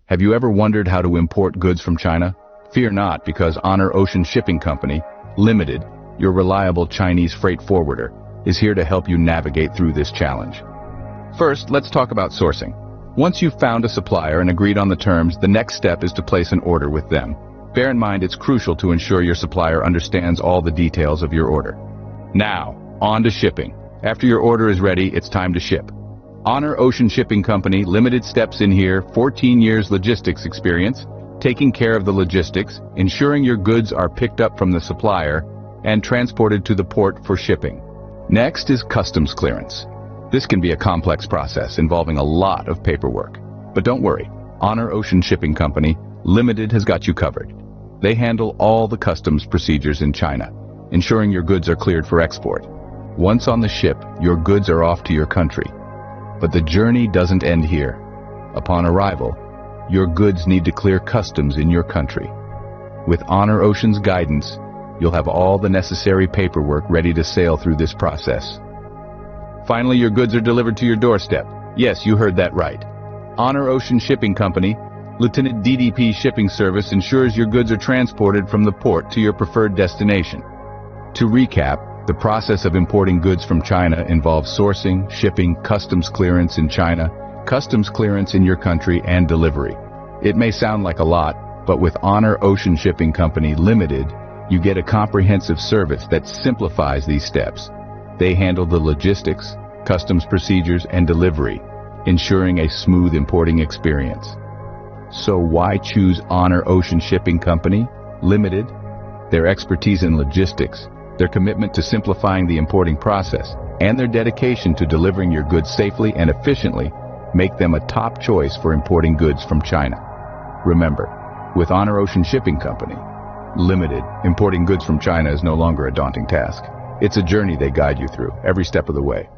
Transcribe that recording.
Have you ever wondered how to import goods from China? Fear not, because Honor Ocean Shipping Company, Limited, your reliable Chinese freight forwarder, is here to help you navigate through this challenge. First, let's talk about sourcing. Once you've found a supplier and agreed on the terms, the next step is to place an order with them. Bear in mind it's crucial to ensure your supplier understands all the details of your order. Now, on to shipping. After your order is ready, it's time to ship. Honor Ocean Shipping Company Limited steps in here, 14 years logistics experience, taking care of the logistics, ensuring your goods are picked up from the supplier and transported to the port for shipping. Next is customs clearance. This can be a complex process involving a lot of paperwork. But don't worry, Honor Ocean Shipping Company Limited has got you covered. They handle all the customs procedures in China, ensuring your goods are cleared for export. Once on the ship, your goods are off to your country. But the journey doesn't end here. Upon arrival, your goods need to clear customs in your country. With Honor Ocean's guidance, you'll have all the necessary paperwork ready to sail through this process. Finally, your goods are delivered to your doorstep. Yes, you heard that right. Honor Ocean Shipping Company, Lieutenant DDP Shipping Service ensures your goods are transported from the port to your preferred destination. To recap, the process of importing goods from China involves sourcing, shipping, customs clearance in China, customs clearance in your country, and delivery. It may sound like a lot, but with Honor Ocean Shipping Company Limited, you get a comprehensive service that simplifies these steps. They handle the logistics, customs procedures, and delivery, ensuring a smooth importing experience. So why choose Honor Ocean Shipping Company Limited? Their expertise in logistics, their commitment to simplifying the importing process, and their dedication to delivering your goods safely and efficiently make them a top choice for importing goods from China. Remember, with Honor Ocean Shipping Company Limited, importing goods from China is no longer a daunting task. It's a journey they guide you through every step of the way.